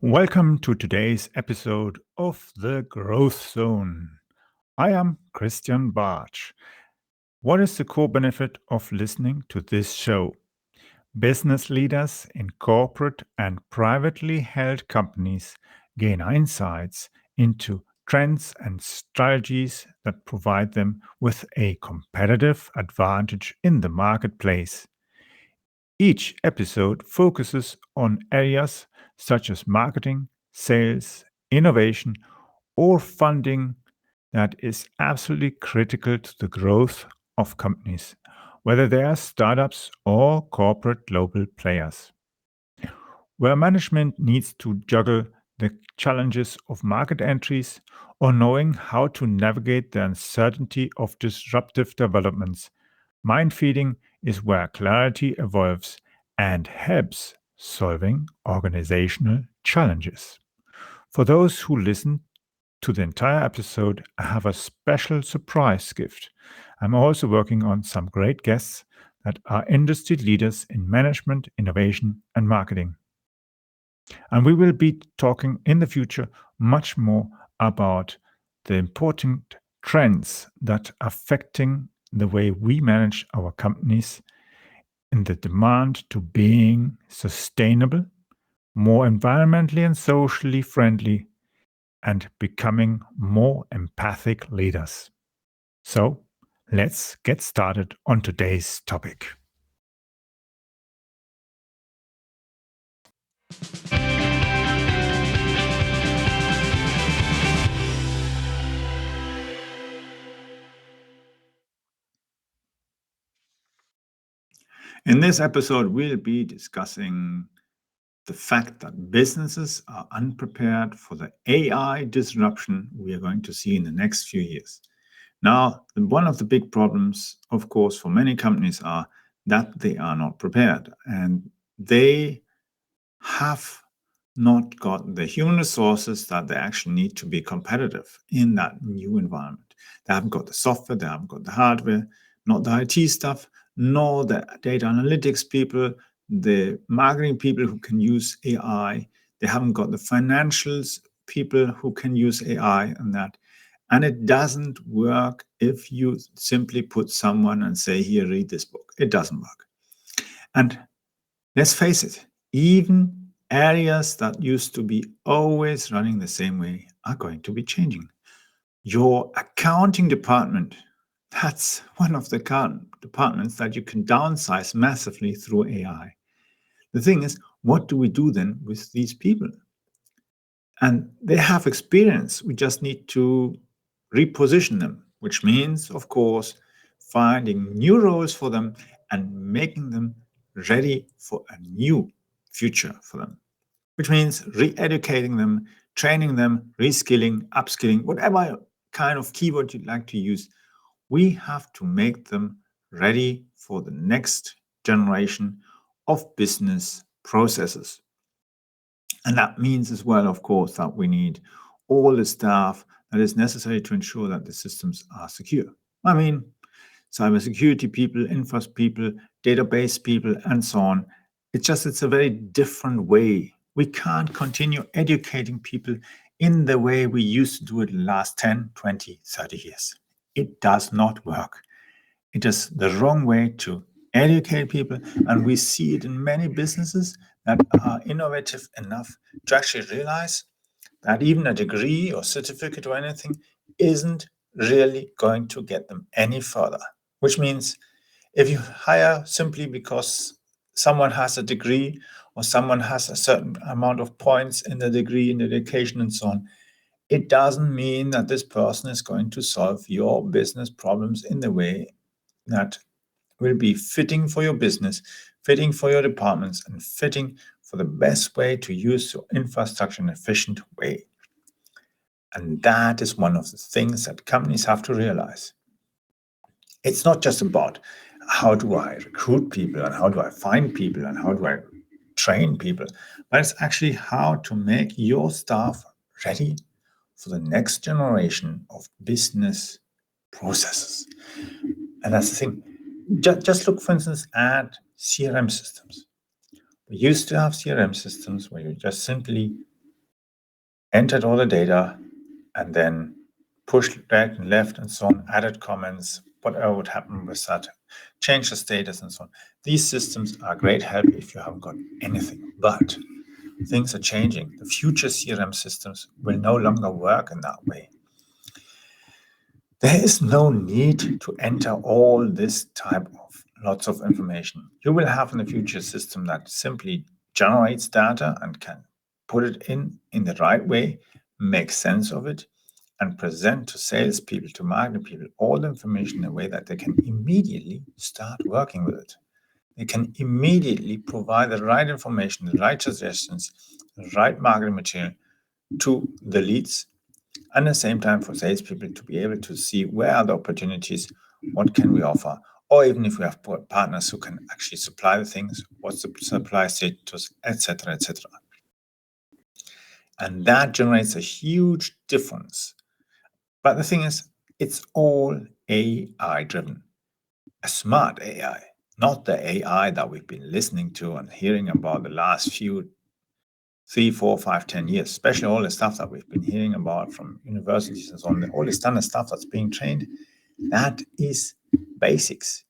Welcome to today's episode of The Growth Zone. I am Christian Bartsch. What is the core benefit of listening to this show? Business leaders in corporate and privately held companies gain insights into trends and strategies that provide them with a competitive advantage in the marketplace. Each episode focuses on areas such as marketing, sales, innovation, or funding that is absolutely critical to the growth of companies, whether they are startups or corporate global players. Where management needs to juggle the challenges of market entries or knowing how to navigate the uncertainty of disruptive developments, mind feeding is where clarity evolves and helps solving organizational challenges. For those who listen to the entire episode, I have a special surprise gift. I'm also working on some great guests that are industry leaders in management, innovation, and marketing. And we will be talking in the future much more about the important trends that are affecting the way we manage our companies in the demand to being sustainable, more environmentally and socially friendly, and becoming more empathic leaders. So, let's get started on today's topic. In this episode, we'll be discussing the fact that businesses are unprepared for the AI disruption we are going to see in the next few years. Now, one of the big problems, of course, for many companies are that they are not prepared and they have not got the human resources that they actually need to be competitive in that new environment. They haven't got the software, they haven't got the hardware, not the IT stuff, nor the data analytics people, the marketing people who can use AI. They haven't got the financials people who can use AI and that. And it doesn't work if you simply put someone and say, here, read this book. It doesn't work. And let's face it, even areas that used to be always running the same way are going to be changing. Your accounting department, that's one of the departments that you can downsize massively through AI. The thing is, what do we do then with these people? And they have experience. We just need to reposition them, which means, of course, finding new roles for them and making them ready for a new future for them, which means re-educating them, training them, reskilling, upskilling, whatever kind of keyword you'd like to use. We have to make them ready for the next generation of business processes. And that means as well, of course, that we need all the staff that is necessary to ensure that the systems are secure. I mean, cybersecurity people, infra people, database people, and so on. It's a very different way. We can't continue educating people in the way we used to do it the last 10, 20, 30 years. It does not work. It is the wrong way to educate people, and we see it in many businesses that are innovative enough to actually realize that even a degree or certificate or anything isn't really going to get them any further. Which means if you hire simply because someone has a degree or someone has a certain amount of points in the degree, in the education, and so on, it doesn't mean that this person is going to solve your business problems in the way that will be fitting for your business, fitting for your departments, and fitting for the best way to use your infrastructure in an efficient way. And that is one of the things that companies have to realize. It's not just about how do I recruit people and how do I find people and how do I train people, but it's actually how to make your staff ready for the next generation of business processes. And that's the thing. Just look, for instance, at CRM systems. We used to have CRM systems where you just simply entered all the data, and then pushed right and left and so on, added comments, whatever would happen with that, change the status and so on. These systems are great help if you haven't got anything, but things are changing. The future CRM systems will no longer work in that way. There is no need to enter all this type of lots of information. You will have in the future system that simply generates data and can put it in the right way, make sense of it, and present to salespeople, to marketing people, all the information in a way that they can immediately start working with it. They can immediately provide the right information, the right suggestions, the right marketing material to the leads, and at the same time for salespeople to be able to see where are the opportunities, what can we offer, or even if we have partners who can actually supply the things, what's the supply status, etc., etc. And that generates a huge difference. But the thing is, it's all AI driven, a smart AI, not the AI that we've been listening to and hearing about the last few 3, 4, 5, 10 years, especially all the stuff that we've been hearing about from universities and so on, all the standard stuff that's being trained, that is basics.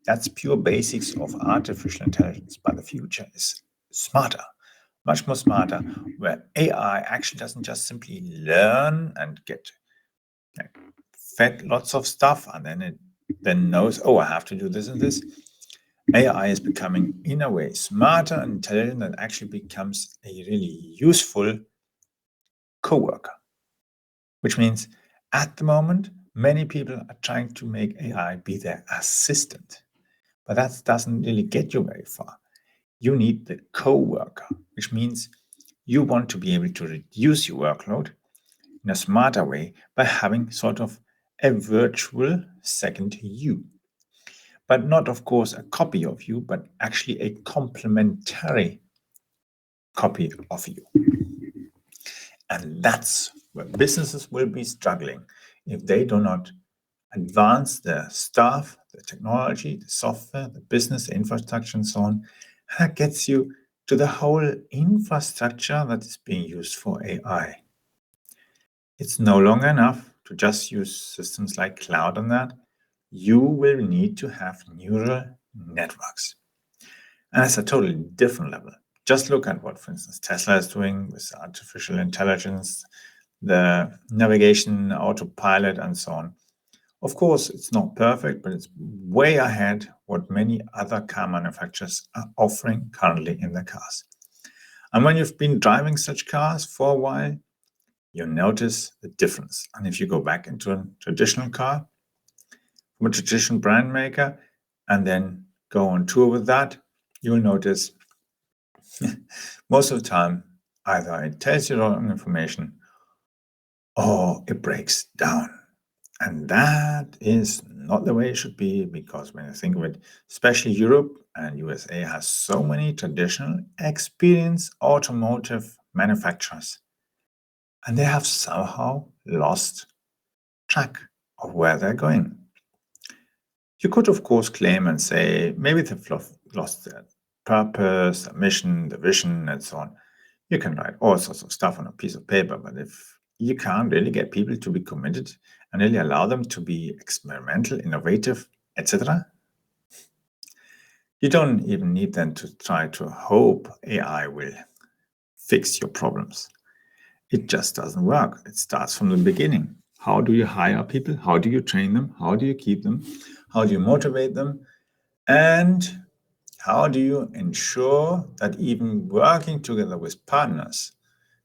That's pure basics of artificial intelligence. But the future is smarter, much more smarter, where AI actually doesn't just simply learn and get fed lots of stuff and then it then knows, oh, I have to do this and this. AI is becoming, in a way, smarter and intelligent and actually becomes a really useful co-worker, which means at the moment, many people are trying to make AI be their assistant, but that doesn't really get you very far. You need the co-worker, which means you want to be able to reduce your workload in a smarter way by having sort of a virtual second you. But not, of course, a copy of you, but actually a complementary copy of you. And that's where businesses will be struggling if they do not advance their staff, the technology, the software, the business, the infrastructure, and so on. That gets you to the whole infrastructure that is being used for AI. It's no longer enough to just use systems like cloud on that. You will need to have neural networks. And that's a totally different level. Just look at what, for instance, Tesla is doing with artificial intelligence, the navigation, autopilot, and so on. Of course, it's not perfect, but it's way ahead what many other car manufacturers are offering currently in their cars. And when you've been driving such cars for a while, you notice the difference. And if you go back into a traditional car from a traditional brand maker and then go on tour with that, you'll notice most of the time either it tells you the wrong information or it breaks down. And that is not the way it should be, because when you think of it, especially Europe and USA has so many traditional experienced automotive manufacturers, and they have somehow lost track of where they're going. You could, of course, claim and say maybe they've lost their purpose, their mission, the vision, and so on. You can write all sorts of stuff on a piece of paper, but if you can't really get people to be committed and really allow them to be experimental, innovative, etc., you don't even need them to try to hope AI will fix your problems. It just doesn't work. It starts from the beginning. How do you hire people? How do you train them? How do you keep them? How do you motivate them? And how do you ensure that even working together with partners,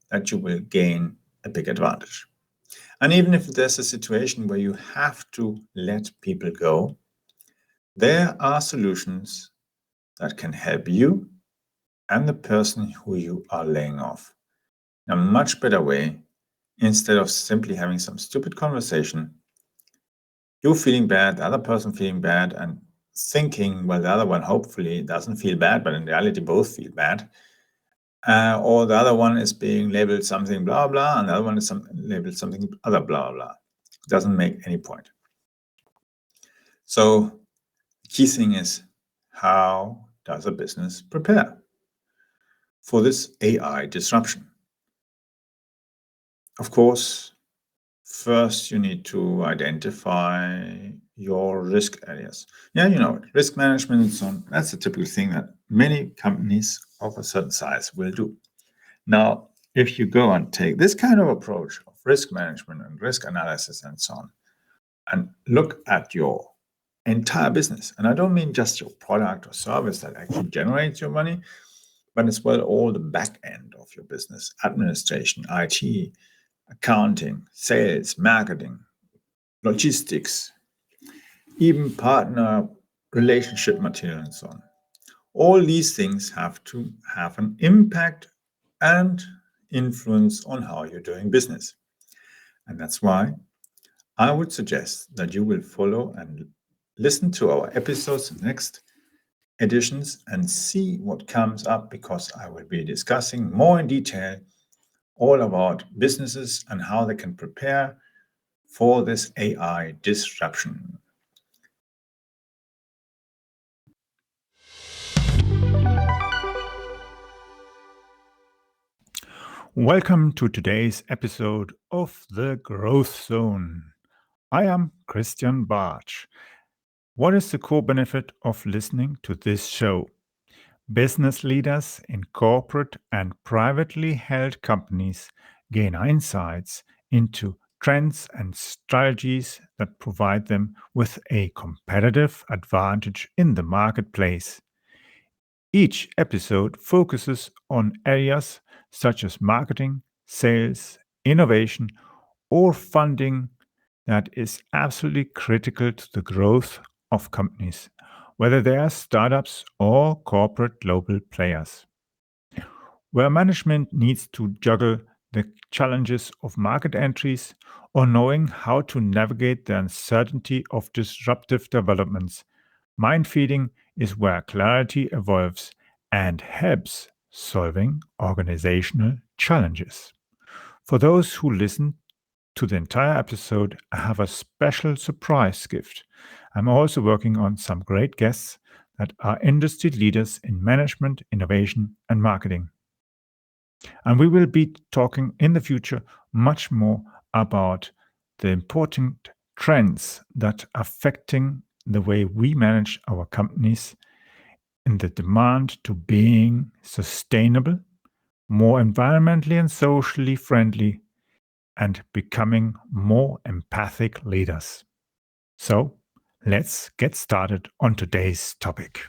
that you will gain a big advantage? And even if there's a situation where you have to let people go, there are solutions that can help you and the person who you are laying off in a much better way, instead of simply having some stupid conversation, you feeling bad, the other person feeling bad, and thinking, well, the other one hopefully doesn't feel bad, but in reality both feel bad. Or the other one is being labeled something blah blah, and the other one is labeled something other blah blah. It doesn't make any point. So the key thing is, how does a business prepare for this AI disruption? Of course, first you need to identify your risk areas. Yeah, risk management and so on. That's a typical thing that many companies of a certain size will do. Now, if you go and take this kind of approach of risk management and risk analysis and so on, and look at your entire business, and I don't mean just your product or service that actually generates your money, but as well all the back end of your business, administration, IT, accounting, sales, marketing, logistics, even partner relationship material and so on. All these things have to have an impact and influence on how you're doing business. And that's why I would suggest that you will follow and listen to our episodes in the next editions and see what comes up, because I will be discussing more in detail all about businesses and how they can prepare for this AI disruption. Welcome to today's episode of The Growth Zone. I am Christian Bartsch. What is the core benefit of listening to this show? Business leaders in corporate and privately held companies gain insights into trends and strategies that provide them with a competitive advantage in the marketplace. Each episode focuses on areas such as marketing, sales, innovation, or funding that is absolutely critical to the growth of companies, whether they are startups or corporate global players. Where management needs to juggle the challenges of market entries or knowing how to navigate the uncertainty of disruptive developments, mind feeding is where clarity evolves and helps solving organizational challenges. For those who listen to the entire episode, I have a special surprise gift. I'm also working on some great guests that are industry leaders in management, innovation, and marketing. And we will be talking in the future much more about the important trends that are affecting the way we manage our companies in the demand to being sustainable, more environmentally and socially friendly, and becoming more empathic leaders. So, let's get started on today's topic.